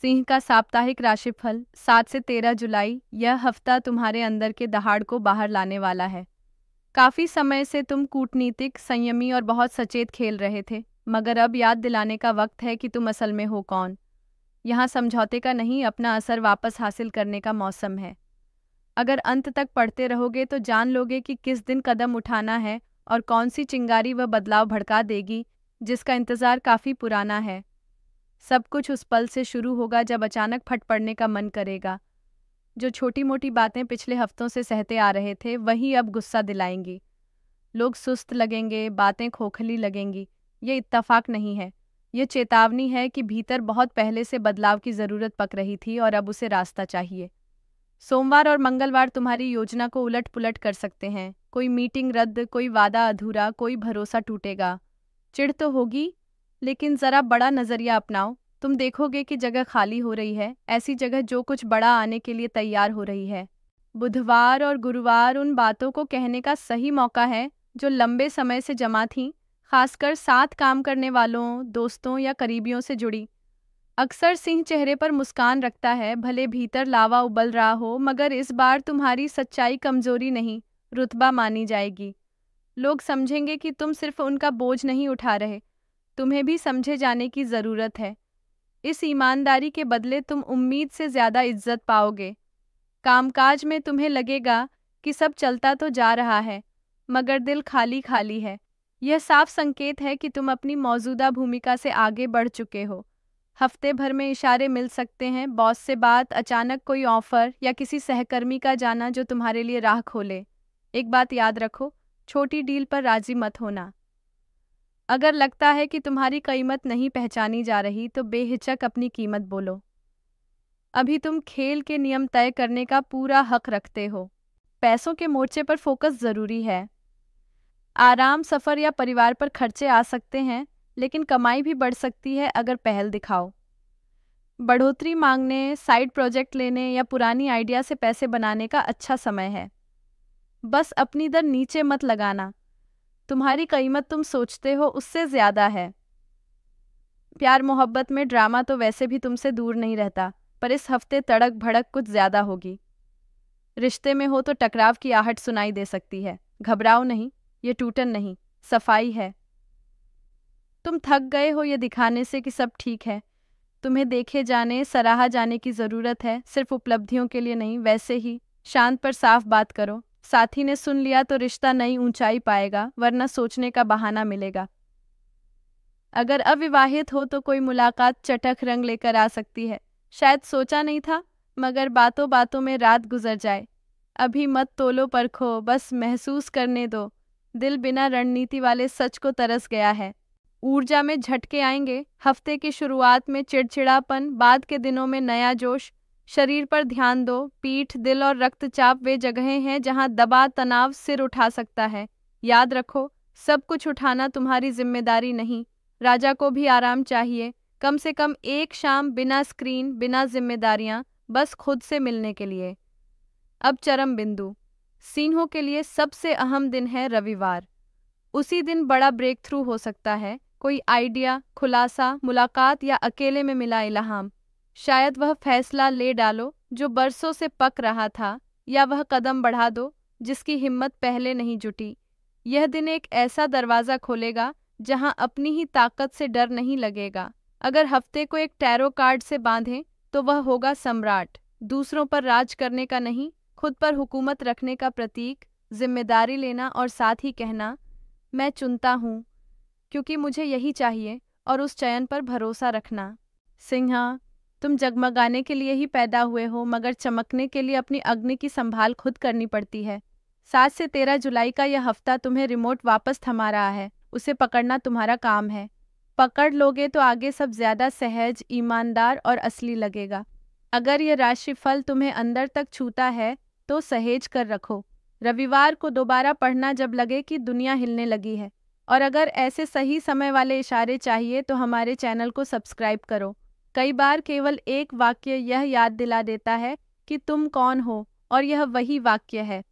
सिंह का साप्ताहिक राशिफल 7 से 13 जुलाई। यह हफ्ता तुम्हारे अंदर के दहाड़ को बाहर लाने वाला है। काफी समय से तुम कूटनीतिक, संयमी और बहुत सचेत खेल रहे थे, मगर अब याद दिलाने का वक्त है कि तुम असल में हो कौन। यहाँ समझौते का नहीं, अपना असर वापस हासिल करने का मौसम है। अगर अंत तक पढ़ते रहोगे तो जान लोगे कि किस दिन कदम उठाना है और कौन सी चिंगारी वह बदलाव भड़का देगी जिसका इंतजार काफी पुराना है। सब कुछ उस पल से शुरू होगा जब अचानक फट पड़ने का मन करेगा। जो छोटी मोटी बातें पिछले हफ्तों से सहते आ रहे थे वही अब गुस्सा दिलाएंगी। लोग सुस्त लगेंगे, बातें खोखली लगेंगी। ये इत्तेफाक नहीं है, ये चेतावनी है कि भीतर बहुत पहले से बदलाव की जरूरत पक रही थी और अब उसे रास्ता चाहिए। सोमवार और मंगलवार तुम्हारी योजना को उलट पुलट कर सकते हैं। कोई मीटिंग रद्द, कोई वादा अधूरा, कोई भरोसा टूटेगा। चिढ़ तो होगी, लेकिन जरा बड़ा नजरिया अपनाओ। तुम देखोगे कि जगह खाली हो रही है, ऐसी जगह जो कुछ बड़ा आने के लिए तैयार हो रही है। बुधवार और गुरुवार उन बातों को कहने का सही मौका है जो लंबे समय से जमा थीं, खासकर साथ काम करने वालों, दोस्तों या करीबियों से जुड़ी। अक्सर सिंह चेहरे पर मुस्कान रखता है, भले भीतर लावा उबल रहा हो, मगर इस बार तुम्हारी सच्चाई कमजोरी नहीं, रुतबा मानी जाएगी। लोग समझेंगे कि तुम सिर्फ उनका बोझ नहीं उठा रहे, तुम्हें भी समझे जाने की जरूरत है। इस ईमानदारी के बदले तुम उम्मीद से ज्यादा इज्जत पाओगे। कामकाज में तुम्हें लगेगा कि सब चलता तो जा रहा है, मगर दिल खाली खाली है। यह साफ संकेत है कि तुम अपनी मौजूदा भूमिका से आगे बढ़ चुके हो। हफ्ते भर में इशारे मिल सकते हैं, बॉस से बात, अचानक कोई ऑफर या किसी सहकर्मी का जाना जो तुम्हारे लिए राह खोले। एक बात याद रखो, छोटी डील पर राजी मत होना। अगर लगता है कि तुम्हारी कीमत नहीं पहचानी जा रही तो बेहिचक अपनी कीमत बोलो। अभी तुम खेल के नियम तय करने का पूरा हक रखते हो। पैसों के मोर्चे पर फोकस जरूरी है। आराम, सफर या परिवार पर खर्चे आ सकते हैं, लेकिन कमाई भी बढ़ सकती है अगर पहल दिखाओ। बढ़ोतरी मांगने, साइड प्रोजेक्ट लेने या पुरानी आइडिया से पैसे बनाने का अच्छा समय है। बस अपनी दर नीचे मत लगाना, तुम्हारी कीमत तुम सोचते हो उससे ज्यादा है। प्यार मोहब्बत में ड्रामा तो वैसे भी तुमसे दूर नहीं रहता, पर इस हफ्ते तड़क भड़क कुछ ज्यादा होगी। रिश्ते में हो तो टकराव की आहट सुनाई दे सकती है। घबराओ नहीं, ये टूटन नहीं, सफाई है। तुम थक गए हो ये दिखाने से कि सब ठीक है। तुम्हें देखे जाने, सराहा जाने की जरूरत है, सिर्फ उपलब्धियों के लिए नहीं। वैसे ही शांत पर साफ बात करो। साथी ने सुन लिया तो रिश्ता नई ऊंचाई पाएगा, वरना सोचने का बहाना मिलेगा। अगर अविवाहित हो तो कोई मुलाकात चटख रंग लेकर आ सकती है। शायद सोचा नहीं था, मगर बातों बातों में रात गुजर जाए। अभी मत तोलो परखो, बस महसूस करने दो। दिल बिना रणनीति वाले सच को तरस गया है। ऊर्जा में झटके आएंगे। हफ्ते की शुरुआत में चिड़चिड़ापन, बाद के दिनों में नया जोश। शरीर पर ध्यान दो। पीठ, दिल और रक्तचाप वे जगहें हैं जहां दबा तनाव सिर उठा सकता है। याद रखो, सब कुछ उठाना तुम्हारी जिम्मेदारी नहीं। राजा को भी आराम चाहिए, कम से कम एक शाम बिना स्क्रीन, बिना जिम्मेदारियां, बस खुद से मिलने के लिए। अब चरम बिंदु। सिंहों के लिए सबसे अहम दिन है रविवार। उसी दिन बड़ा ब्रेक थ्रू हो सकता है। कोई आइडिया, खुलासा, मुलाकात या अकेले में मिला इल्हाम। शायद वह फैसला ले डालो जो बरसों से पक रहा था, या वह कदम बढ़ा दो जिसकी हिम्मत पहले नहीं जुटी। यह दिन एक ऐसा दरवाजा खोलेगा जहां अपनी ही ताकत से डर नहीं लगेगा। अगर हफ्ते को एक टैरो कार्ड से बांधें तो वह होगा सम्राट। दूसरों पर राज करने का नहीं, खुद पर हुकूमत रखने का प्रतीक। जिम्मेदारी लेना और साथ ही कहना, मैं चुनता हूँ क्योंकि मुझे यही चाहिए, और उस चयन पर भरोसा रखना। सिंहा, तुम जगमगाने के लिए ही पैदा हुए हो, मगर चमकने के लिए अपनी अग्नि की संभाल खुद करनी पड़ती है। 7 से 13 जुलाई का यह हफ्ता तुम्हें रिमोट वापस थमा रहा है। उसे पकड़ना तुम्हारा काम है। पकड़ लोगे तो आगे सब ज्यादा सहज, ईमानदार और असली लगेगा। अगर यह राशिफल तुम्हें अंदर तक छूता है तो सहेज कर रखो। रविवार को दोबारा पढ़ना जब लगे कि दुनिया हिलने लगी है। और अगर ऐसे सही समय वाले इशारे चाहिए तो हमारे चैनल को सब्सक्राइब करो। कई बार केवल एक वाक्य यह याद दिला देता है कि तुम कौन हो, और यह वही वाक्य है।